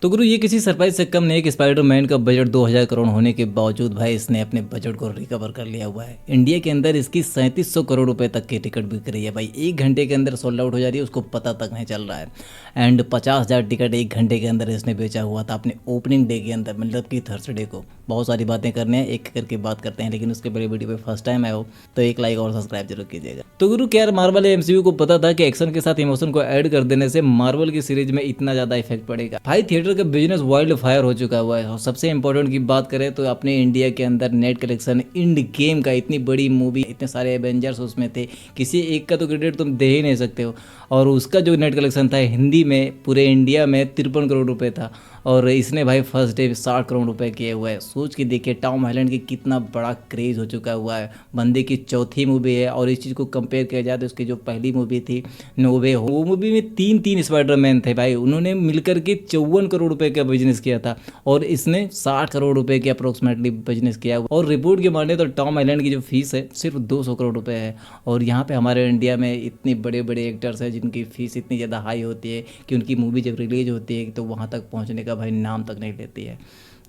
तो गुरु ये किसी सरप्राइज से कम नहीं है कि स्पाइडरमैन का बजट 2000 करोड़ होने के बावजूद भाई इसने अपने बजट को रिकवर कर लिया हुआ है। इंडिया के अंदर इसकी 3700 करोड़ रुपए तक की टिकट बिक रही है भाई। 1 घंटे के अंदर सोल्ड आउट हो जा रही है, उसको पता तक नहीं चल रहा है। एंड 50,000 टिकट 1 घंटे के अंदर इसने बेचा हुआ था अपने ओपनिंग डे के अंदर, मतलब कि थर्सडे को। बहुत सारी बातें करने हैं, एक करके बात करते हैं, लेकिन उसके पहले वीडियो पे फर्स्ट टाइम आए हो तो एक लाइक और सब्सक्राइब जरूर कीजिएगा। तो गुरु क्या यार, मार्वल एमसीयू को पता था कि एक्शन के साथ इमोशन को ऐड कर देने से मार्वल की सीरीज में इतना ज्यादा इफेक्ट पड़ेगा। भाई थिएटर का बिजनेस वाइल्ड फायर हो चुका हुआ है। और सबसे इंपॉर्टेंट की बात करें तो अपने इंडिया के अंदर नेट कलेक्शन इंड गेम का, इतनी बड़ी मूवी, इतने सारे एवेंजर्स उसमें थे, किसी एक का तो क्रेडिट तुम दे ही नहीं सकते हो। और उसका जो नेट कलेक्शन था हिंदी में पूरे इंडिया में 53 करोड़ रुपए था, और इसने भाई फर्स्ट डे 60 करोड़ रुपए किए हुए हैं। सोच के देखिए टॉम हॉलैंड की कितना बड़ा क्रेज हो चुका हुआ है। बंदे की चौथी मूवी है, और इस चीज़ को कंपेयर किया जाए तो उसकी जो पहली मूवी थी नो वे होम, वो मूवी में तीन स्पाइडरमैन थे भाई। उन्होंने मिलकर के 54 करोड़ रुपए का बिजनेस किया था, और इसने 60 करोड़ रुपए के अप्रोक्सीमेटली बिजनेस किया। और रिपोर्ट के माने तो टॉम हॉलैंड की जो फीस है सिर्फ 200 करोड़ रुपए है। और यहाँ पे हमारे इंडिया में इतने बड़े बड़े एक्टर्स हैं जिनकी फीस इतनी ज़्यादा हाई होती है कि उनकी मूवी जब रिलीज होती है तो वहाँ तक पहुँचने का भाई नाम तक नहीं लेती है।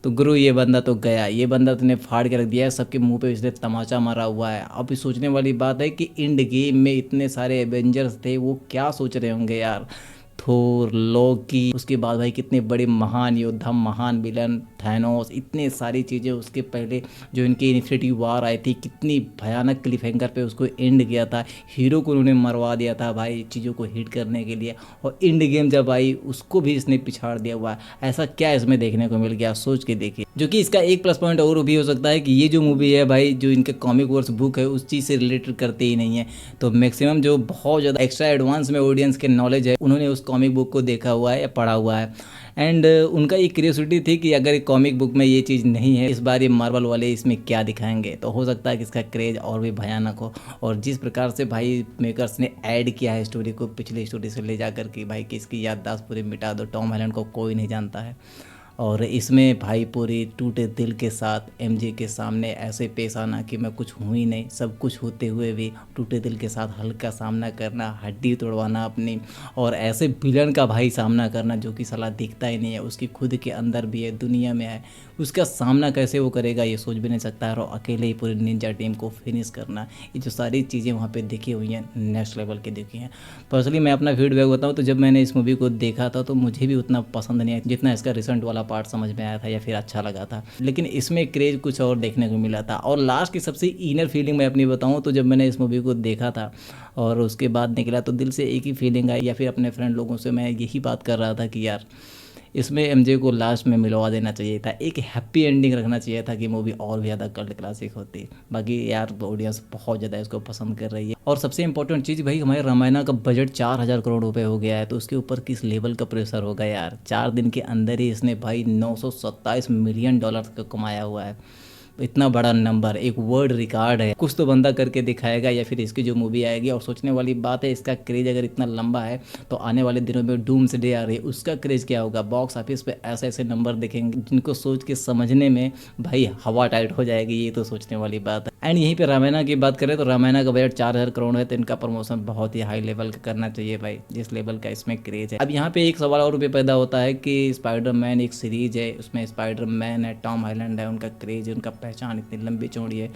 तो गुरु ये बंदा तो गया, ये बंदा तो ने फाड़ के रख दिया है, सबके मुंह पे इसने तमाचा मारा हुआ है। अब ये सोचने वाली बात है कि इंड गेम में इतने सारे एवेंजर्स थे, वो क्या सोच रहे होंगे यार। थोर, लोकी, उसके बाद भाई कितने बड़े महान योद्धा, महान विलन थैनोस, इतने सारी चीज़ें। उसके पहले जो इनकी इन्फिनिटी वार आई थी, कितनी भयानक क्लिफ हैंगर पे उसको एंड किया था। हीरो को उन्होंने मरवा दिया था भाई चीज़ों को हिट करने के लिए, और इंड गेम जब आई उसको भी इसने पिछाड़ दिया हुआ है। ऐसा क्या इसमें देखने को मिल गया, सोच के देखिए। जो कि इसका एक प्लस पॉइंट और भी हो सकता है कि ये जो मूवी है भाई, जो इनके कॉमिक वर्स बुक है उस चीज़ से रिलेटेड करते ही नहीं है। तो मैक्सिमम जो बहुत ज़्यादा एक्स्ट्रा एडवांस में ऑडियंस के नॉलेज है, उन्होंने उस कॉमिक बुक को देखा हुआ है या पढ़ा हुआ है। एंड उनका एक क्यूरियोसिटी थी कि अगर कॉमिक बुक में ये चीज़ नहीं है, इस बार ये मार्वल वाले इसमें क्या दिखाएंगे। तो हो सकता है कि इसका क्रेज और भी भयानक हो। और जिस प्रकार से भाई मेकर्स ने ऐड किया है स्टोरी को पिछली स्टोरी से ले जाकर कि भाई कि इसकी याददाश्त पूरी मिटा दो, टॉम हॉलैंड को कोई नहीं जानता है। और इसमें भाई पूरी टूटे दिल के साथ एमजे के सामने ऐसे पेश आना कि मैं कुछ हूँ ही नहीं, सब कुछ होते हुए भी टूटे दिल के साथ हल्का सामना करना, हड्डी तोड़वाना अपनी, और ऐसे विलन का भाई सामना करना जो कि साला दिखता ही नहीं है, उसकी खुद के अंदर भी है, दुनिया में है, उसका सामना कैसे वो करेगा ये सोच भी नहीं सकता है। और अकेले ही पूरी निंजा टीम को फिनिश करना, ये जो सारी चीज़ें वहाँ पे देखी हुई हैं नेक्स्ट लेवल की देखी हैं। पर्सनली मैं अपना फीडबैक बताऊँ तो जब मैंने इस मूवी को देखा था तो मुझे भी उतना पसंद नहीं आया जितना इसका रिसेंट वाला पार्ट समझ में आया था या फिर अच्छा लगा था। लेकिन इसमें क्रेज कुछ और देखने को मिला था। और लास्ट की सबसे इनर फीलिंग मैं अपनी बताऊँ तो जब मैंने इस मूवी को देखा था और उसके बाद निकला तो दिल से एक ही फीलिंग आई, या फिर अपने फ्रेंड लोगों से मैं यही बात कर रहा था कि यार इसमें एमजे को लास्ट में मिलवा देना चाहिए था, एक हैप्पी एंडिंग रखना चाहिए था कि मूवी और भी ज़्यादा कल्ट क्लासिक होती। बाकी यार ऑडियंस बहुत ज़्यादा इसको पसंद कर रही है। और सबसे इंपॉर्टेंट चीज़ भाई, हमारे रामायण का बजट 4000 करोड़ रुपए हो गया है, तो उसके ऊपर किस लेवल का प्रेशर होगा यार। 4 दिन के अंदर ही इसने भाई 927 मिलियन डॉलर का कमाया हुआ है। इतना बड़ा नंबर, एक वर्ल्ड रिकॉर्ड है। कुछ तो बंदा करके दिखाएगा या फिर इसकी जो मूवी आएगी। और सोचने वाली बात है, इसका क्रेज अगर इतना लंबा है तो आने वाले दिनों में डूम्स डे आ रही है, उसका क्रेज क्या होगा। बॉक्स ऑफिस पे ऐसे ऐसे नंबर देखेंगे जिनको सोच के समझने में भाई हवा टाइट हो जाएगी। ये तो सोचने वाली बात है। एंड यहीं पे रामायण की बात करें तो रामायण का बजट 4000 करोड़ है, तो इनका प्रमोशन बहुत ही हाई लेवल का करना चाहिए भाई, जिस लेवल का इसमें क्रेज है। अब यहाँ पे एक सवाल और भी पैदा होता है कि स्पाइडरमैन एक सीरीज है, उसमें स्पाइडरमैन है, टॉम हॉलैंड है, उनका क्रेज है, उनका पहचान इतनी लंबी चौड़ी है।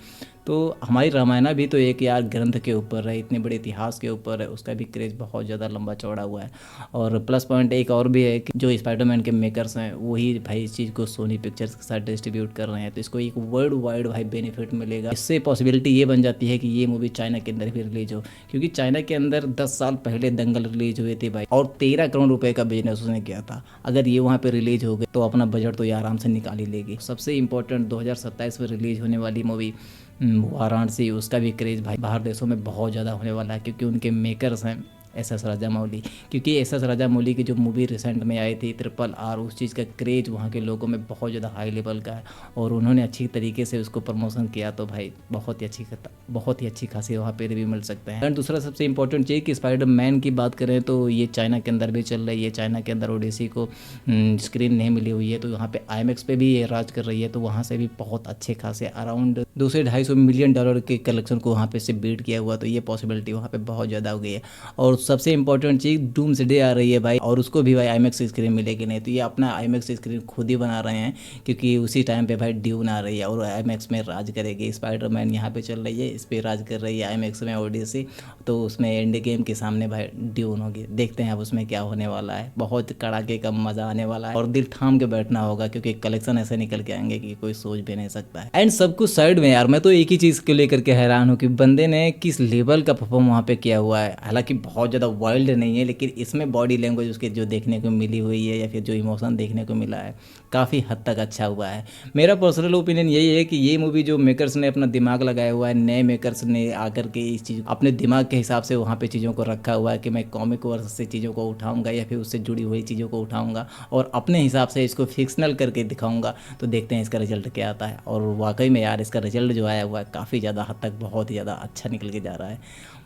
तो हमारी रामायण भी तो एक यार ग्रंथ के ऊपर है, इतने बड़े इतिहास के ऊपर है, उसका भी क्रेज बहुत ज़्यादा लंबा चौड़ा हुआ है। और प्लस पॉइंट एक और भी है कि जो स्पाइडरमैन के मेकर्स हैं वही भाई इस चीज़ को सोनी पिक्चर्स के साथ डिस्ट्रीब्यूट कर रहे हैं, तो इसको एक वर्ल्ड वाइड भाई बेनिफिट मिलेगा। इससे पॉसिबिलिटी ये बन जाती है कि ये मूवी चाइना के अंदर भी रिलीज हो, क्योंकि चाइना के अंदर 10 साल पहले दंगल रिलीज हुए थे भाई, और 13 करोड़ रुपए का बिजनेस उसने किया था। अगर ये वहाँ पे रिलीज हो गए तो अपना बजट तो ये आराम से निकाल ही लेगी। सबसे इंपॉर्टेंट 2027 में रिलीज होने वाली मूवी वाराणसी, उसका भी क्रेज़ भाई बाहर देशों में बहुत ज़्यादा होने वाला है, क्योंकि उनके मेकर्स हैं एस राजामौली। क्योंकि एस राजामौली की जो मूवी रिसेंट में आई थी RRR, उस चीज़ का क्रेज वहाँ के लोगों में बहुत ज़्यादा हाई लेवल का है, और उन्होंने अच्छी तरीके से उसको प्रमोशन किया, तो भाई बहुत ही अच्छी खासी वहाँ पे रिव्यू मिल सकते हैं। एंड दूसरा सबसे इंपॉर्टेंट चीज़ कि स्पाइडरमैन की बात करें तो ये चाइना के अंदर भी चल रही है। चाइना के अंदर ओडिसी को स्क्रीन नहीं मिली हुई है, तो यहाँ पे IMAX पे भी ये राज कर रही है, तो वहाँ से भी बहुत अच्छे खासे अराउंड 200 से 250 मिलियन डॉलर के कलेक्शन को वहाँ पे से बीट किया हुआ, तो ये पॉसिबिलिटी वहाँ पे बहुत ज़्यादा हो गई है। और सबसे इंपॉर्टेंट चीज़ डूम्सडे आ रही है भाई, और उसको भी भाई आईमैक्स स्क्रीन मिलेगी नहीं, तो ये अपना आईमैक्स स्क्रीन खुद ही बना रहे हैं क्योंकि उसी टाइम पे भाई ड्यून आ रही है और आईमैक्स में राज करेगी। स्पाइडरमैन यहाँ पे चल रही है, इस पर राज कर रही है आईमैक्स में ओडीसी, तो उसमें एंड गेम के सामने भाई ड्यून होगी। देखते हैं अब उसमें क्या होने वाला है, बहुत कड़ाके का मज़ा आने वाला है और दिल थाम के बैठना होगा क्योंकि कलेक्शन ऐसे निकल के आएंगे कि कोई सोच भी नहीं सकता है। एंड सब कुछ साइड में यार, मैं तो एक ही चीज़ को लेकर के हैरान हूँ कि बंदे ने किस लेवल का परफॉर्म वहाँ पे किया हुआ है। हालांकि बहुत ज़्यादा वाइल्ड नहीं है, लेकिन इसमें बॉडी लैंग्वेज उसके जो देखने को मिली हुई है या फिर जो इमोशन देखने को मिला है काफ़ी हद तक अच्छा हुआ है। मेरा पर्सनल ओपिनियन यही है कि ये मूवी जो मेकर्स ने अपना दिमाग लगाया हुआ है, नए मेकर्स ने आकर के इस चीज़ अपने दिमाग के हिसाब से वहाँ पे चीज़ों को रखा हुआ है कि मैं कॉमिक वर्स से चीज़ों को उठाऊंगा या फिर उससे जुड़ी हुई चीज़ों को उठाऊंगा और अपने हिसाब से इसको फिक्शनल करके दिखाऊंगा, तो देखते हैं इसका रिजल्ट क्या आता है। और वाकई में यार इसका रिजल्ट जो आया हुआ है काफ़ी ज़्यादा हद तक बहुत ही ज़्यादा अच्छा निकल के जा रहा है।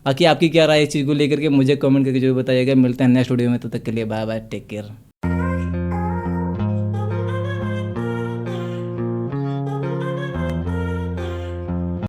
बाकी आपकी क्या राय है इस चीज़ को लेकर के मुझे कमेंट करके जो बताइएगा। मिलते हैं नेक्स्ट वीडियो में, तब तक के लिए बाय बाय, टेक केयर।